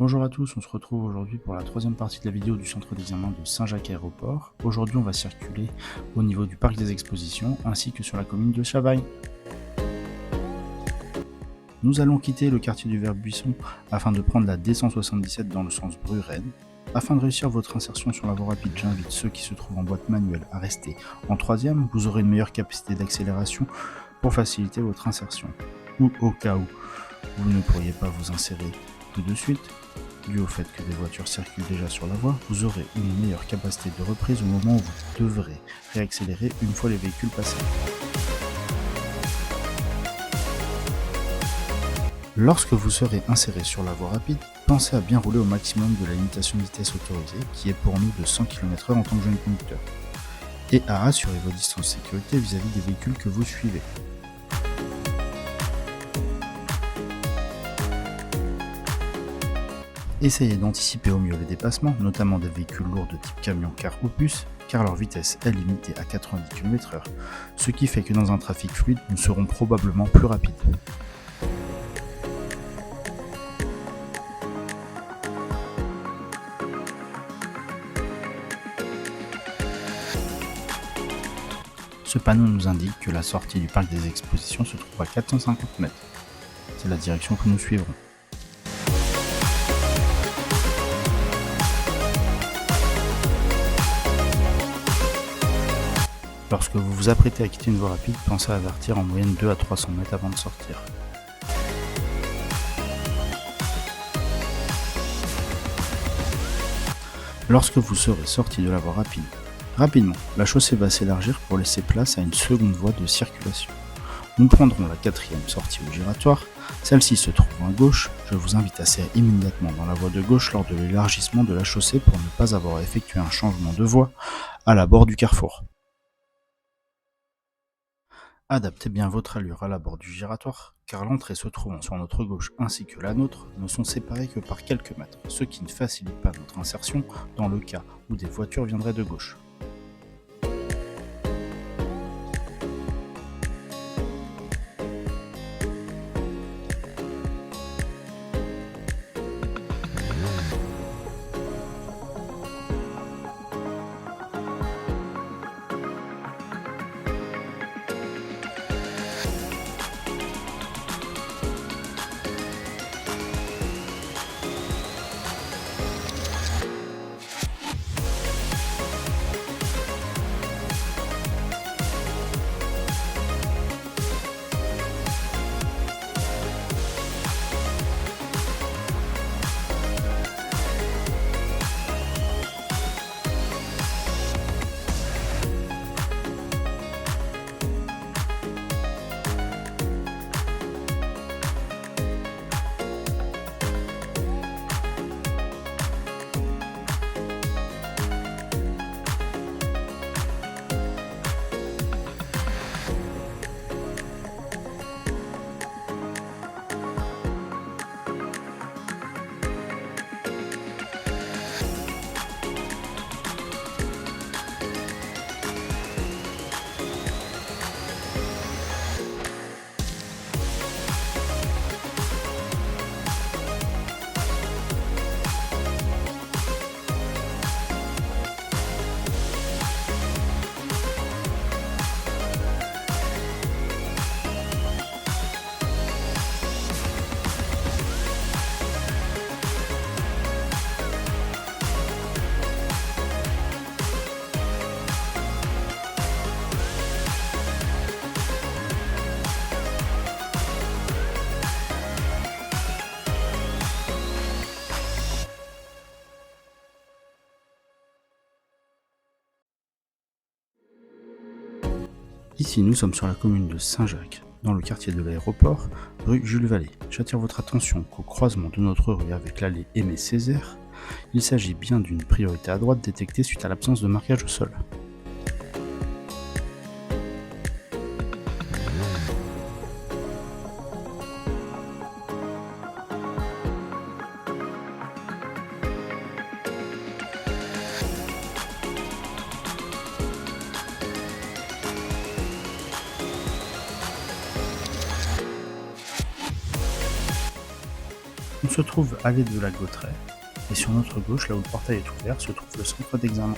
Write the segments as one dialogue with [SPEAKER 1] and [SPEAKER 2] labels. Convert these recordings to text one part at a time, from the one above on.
[SPEAKER 1] Bonjour à tous, on se retrouve aujourd'hui pour la troisième partie de la vidéo du centre d'examen de Saint-Jacques Aéroport. Aujourd'hui on va circuler au niveau du parc des expositions ainsi que sur la commune de Chavailles. Nous allons quitter le quartier du Vert-Buisson afin de prendre la D177 dans le sens Bru-Rennes. Afin de réussir votre insertion sur la voie rapide, j'invite ceux qui se trouvent en boîte manuelle à rester en troisième. Vous aurez une meilleure capacité d'accélération pour faciliter votre insertion. Ou au cas où vous ne pourriez pas vous insérer tout de suite, dû au fait que des voitures circulent déjà sur la voie, vous aurez une meilleure capacité de reprise au moment où vous devrez réaccélérer une fois les véhicules passés. Lorsque vous serez inséré sur la voie rapide, pensez à bien rouler au maximum de la limitation de vitesse autorisée, qui est pour nous de 100 km/h en tant que jeune conducteur, et à assurer vos distances de sécurité vis-à-vis des véhicules que vous suivez. Essayez d'anticiper au mieux les dépassements, notamment des véhicules lourds de type camion, car ou bus, car leur vitesse est limitée à 90 km/h, ce qui fait que dans un trafic fluide, nous serons probablement plus rapides. Ce panneau nous indique que la sortie du parc des expositions se trouve à 450 mètres. C'est la direction que nous suivrons. Lorsque vous vous apprêtez à quitter une voie rapide, pensez à avertir en moyenne 2 à 300 mètres avant de sortir. Lorsque vous serez sorti de la voie rapide, rapidement, la chaussée va s'élargir pour laisser place à une seconde voie de circulation. Nous prendrons la quatrième sortie au giratoire. Celle-ci se trouve à gauche. Je vous invite à serrer immédiatement dans la voie de gauche lors de l'élargissement de la chaussée pour ne pas avoir effectué un changement de voie à l'abord du carrefour. Adaptez bien votre allure à l'abord du giratoire, car l'entrée se trouvant sur notre gauche ainsi que la nôtre ne sont séparées que par quelques mètres, ce qui ne facilite pas notre insertion dans le cas où des voitures viendraient de gauche. Ici, nous sommes sur la commune de Saint-Jacques, dans le quartier de l'aéroport, rue Jules Vallée. J'attire votre attention qu'au croisement de notre rue avec l'allée Aimé Césaire, il s'agit bien d'une priorité à droite détectée suite à l'absence de marquage au sol. On se trouve allée de la Gautraie, et sur notre gauche, là où le portail est ouvert, se trouve le centre d'examen.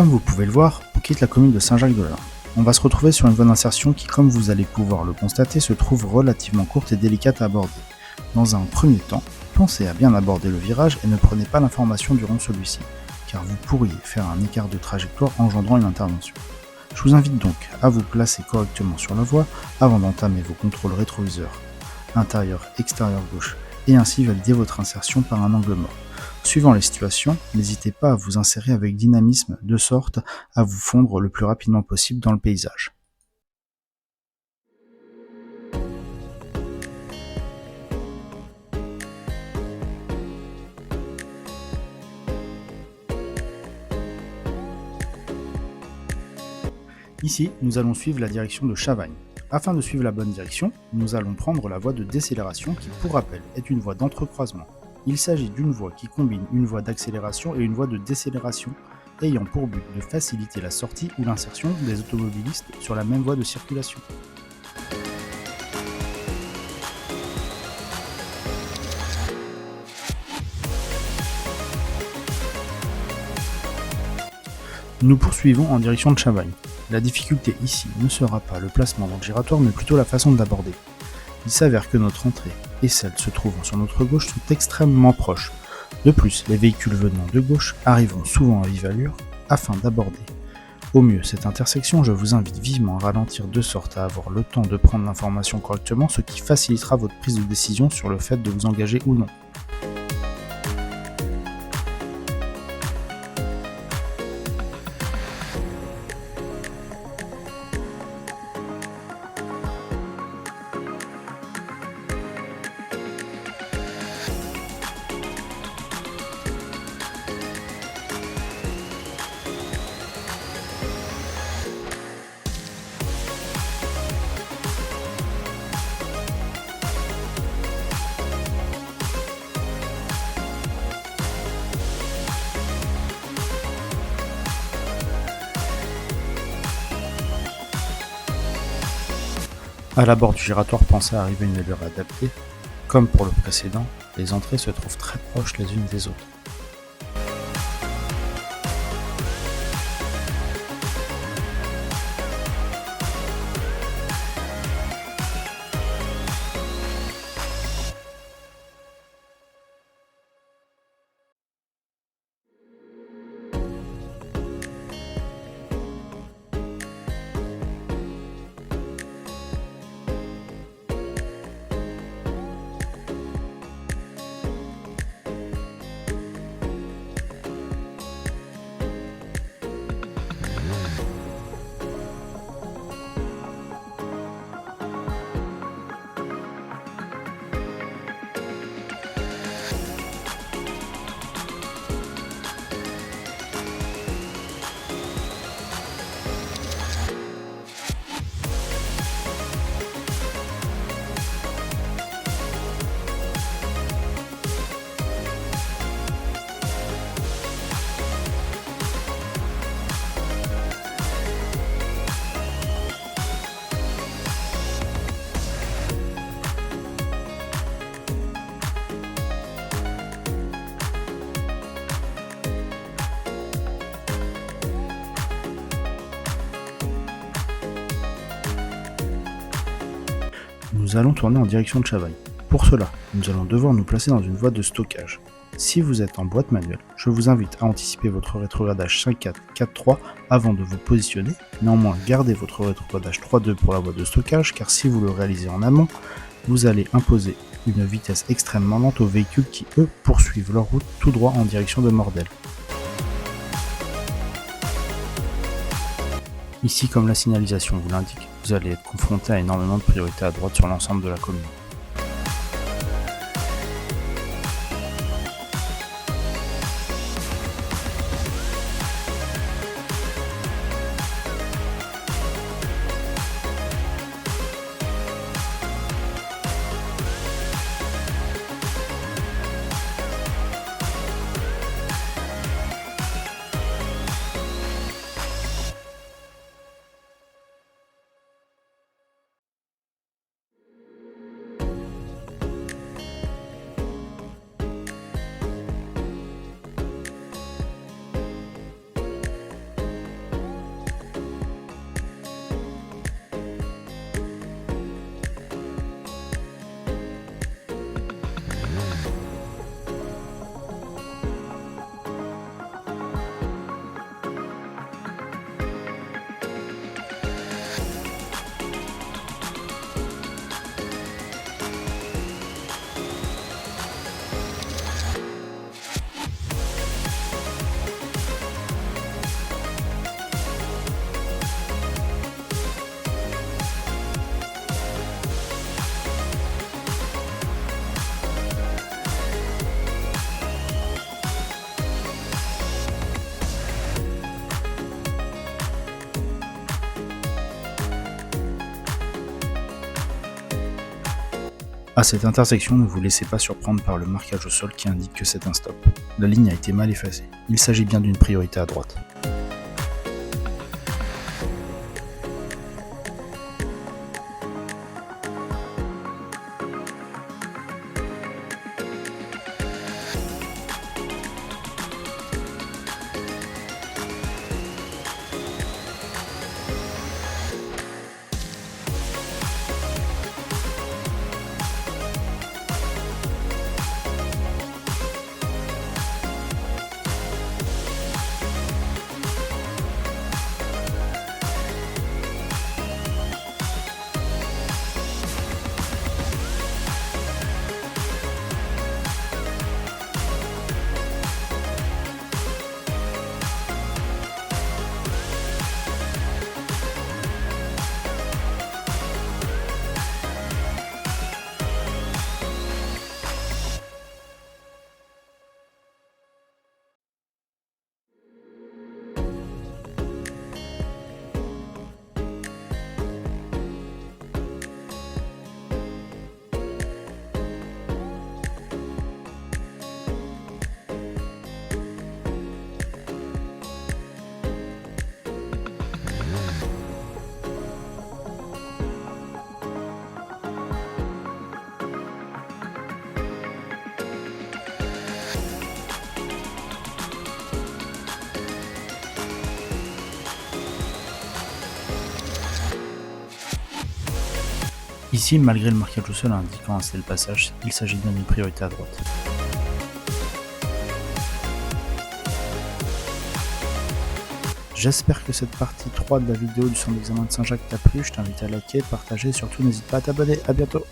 [SPEAKER 1] Comme vous pouvez le voir, on quitte la commune de Saint-Jacques-de-Lard. On va se retrouver sur une voie d'insertion qui, comme vous allez pouvoir le constater, se trouve relativement courte et délicate à aborder. Dans un premier temps, pensez à bien aborder le virage et ne prenez pas l'information durant celui-ci, car vous pourriez faire un écart de trajectoire engendrant une intervention. Je vous invite donc à vous placer correctement sur la voie avant d'entamer vos contrôles rétroviseurs, intérieur, extérieur gauche, et ainsi valider votre insertion par un angle mort. Suivant les situations, n'hésitez pas à vous insérer avec dynamisme de sorte à vous fondre le plus rapidement possible dans le paysage. Ici, nous allons suivre la direction de Chavagne. Afin de suivre la bonne direction, nous allons prendre la voie de décélération qui, pour rappel, est une voie d'entrecroisement. Il s'agit d'une voie qui combine une voie d'accélération et une voie de décélération, ayant pour but de faciliter la sortie ou l'insertion des automobilistes sur la même voie de circulation. Nous poursuivons en direction de Chavagne. La difficulté ici ne sera pas le placement dans le giratoire, mais plutôt la façon de l'aborder. Il s'avère que notre entrée et celle se trouvant sur notre gauche sont extrêmement proches. De plus, les véhicules venant de gauche arriveront souvent à vive allure afin d'aborder au mieux cette intersection. Je vous invite vivement à ralentir de sorte à avoir le temps de prendre l'information correctement, ce qui facilitera votre prise de décision sur le fait de vous engager ou non. À l'abord du giratoire, pensez à arriver à une allure adaptée. Comme pour le précédent, les entrées se trouvent très proches les unes des autres. Nous allons tourner en direction de Chavagne. Pour cela, nous allons devoir nous placer dans une voie de stockage. Si vous êtes en boîte manuelle, je vous invite à anticiper votre rétrogradage 5-4, 4-3 avant de vous positionner. Néanmoins, gardez votre rétrogradage 3-2 pour la boîte de stockage, car si vous le réalisez en amont, vous allez imposer une vitesse extrêmement lente aux véhicules qui, eux, poursuivent leur route tout droit en direction de Mordel. Ici, comme la signalisation vous l'indique, vous allez être confronté à énormément de priorités à droite sur l'ensemble de la commune. À cette intersection, ne vous laissez pas surprendre par le marquage au sol qui indique que c'est un stop. La ligne a été mal effacée. Il s'agit bien d'une priorité à droite. Ici, malgré le marquage au sol indiquant un le passage, il s'agit bien d'une priorité à droite. J'espère que cette partie 3 de la vidéo du centre d'examen de Saint-Jacques t'a plu, je t'invite à liker, partager et surtout n'hésite pas à t'abonner, à bientôt.